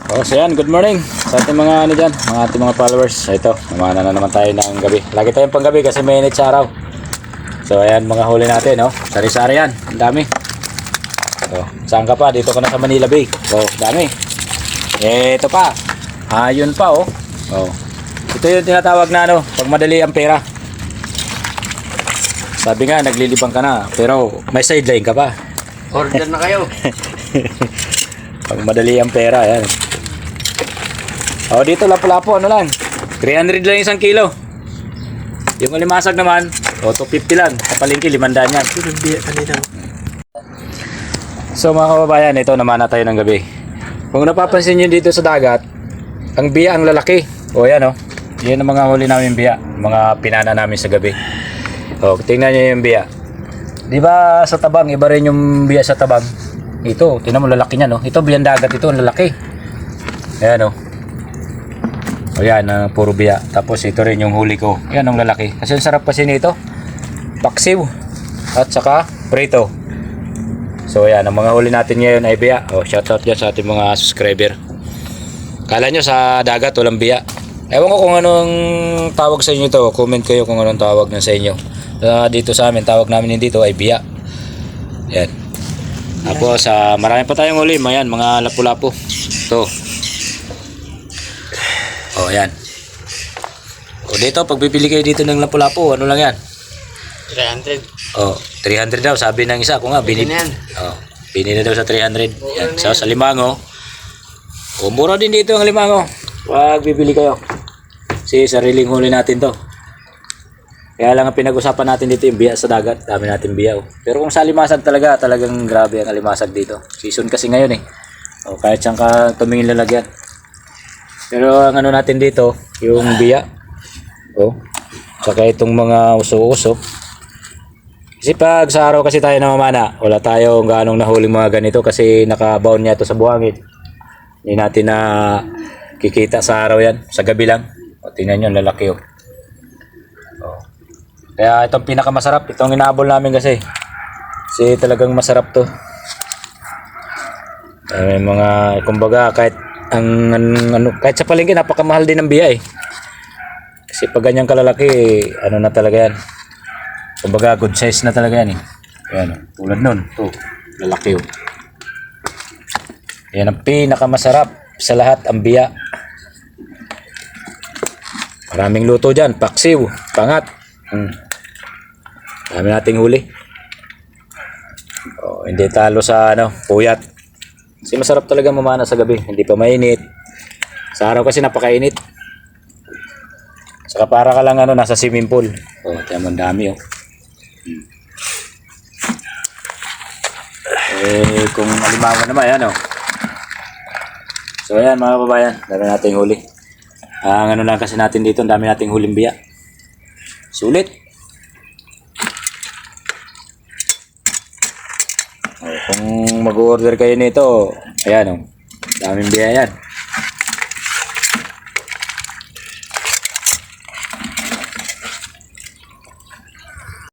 Oh, so yan, good morning sa ating mga ano dyan, mga ating mga followers. So ito, namana na naman tayo ng gabi. Lagi tayong panggabi kasi mainit sa araw. So ayan, mga huli natin, no? Sari-sari yan, ang dami. So, saan ka pa? Dito ka na sa Manila Bay. Oh, dami. Ito pa. Ayun pa, oh. Oh. Ito yung tinatawag na ano, pag madali ang pera. Sabi nga, naglilibang ka na, pero may sideline ka pa. Order na kayo. Pag madali ang pera, yan. Oh, dito lapu-lapu, ano lang. 300 lang isang kilo. Yung alimasag naman, 250 lang. Sa palengke, 500 yan. So mga kababayan, ito naman na tayo ng gabi. Kung napapansin nyo dito sa dagat, ang biya ang lalaki. O yan o. Yan ang mga huli namin biya. Mga pinana namin sa gabi. O, tingnan nyo yung biya. Di ba sa tabang, iba rin yung biya sa tabang. Ito, tingnan mo lalaki niya no. Ito biyan dagat, ito ang lalaki. Ayan o. O yan, puro biya. Tapos ito rin yung huli ko. Yan ang lalaki. Kasi ang sarap kasi nito. Paksiw. At saka prito. So yan, ang mga huli natin ngayon ay biya. O, shoutout dyan sa ating mga subscriber. Kala nyo sa dagat walang biya. Ewan ko kung anong tawag sa inyo to. Comment kayo kung anong tawag na sa inyo. Dito sa amin, tawag namin dito ay biya. Yan. Tapos marami pa tayong huli. Ayan, mga lapu-lapu. Ito. O yan. O dito, pag bibili kayo dito ng lapu-lapu, ano lang yan? 300. O, 300 daw. Sabi ng isa ko nga, binili na daw sa 300. Yan. So, sa limango. O, mura din dito ang limango. Wag bibili kayo. Kasi sariling huli natin to. Kaya lang ang pinag-usapan natin dito yung biya sa dagat. Dami natin biya. Pero kung sa alimasag talagang grabe ang alimasag dito. Season kasi ngayon eh. O, kahit saan ka tumingin lalagyan. Pero ang ano natin dito, yung biya. O, saka itong mga uso-uso. Kasi pag sa araw kasi tayo namamana, wala tayong gaanong nahuling mga ganito kasi nakabound niya ito sa buhangin. Hindi natin na kikita sa araw yan. Sa gabi lang. O, tingnan nyo, lalaki o. Kaya itong pinakamasarap, itong inaabol namin kasi. Kasi talagang masarap to. May mga, kumbaga, kahit kahit sa palengke napakamahal din ng biya eh. Kasi pag ganyan kalalaki, ano na talaga yan. Kumbaga, good size na talaga yan eh. Ayan, tulad nun. Ito, lalaki oh. Yan ang pinakamasarap sa lahat, ang biya. Maraming luto dyan, paksiw, pangat. Dami nating huli. Oh, hindi talo sa puyat. Kasi masarap talaga mamana sa gabi, hindi pa mainit. Sa araw kasi napakainit. Saka para ka lang nasa swimming pool. Oh, tiyan dami oh. Kung alimango naman yan oh. So ayan mga kababayan, dami nating huli. Ang ano lang kasi natin dito, dami nating huling biya. Sulit. Oh, kung mag-order kayo nito, ayan oh. Daming biya yan.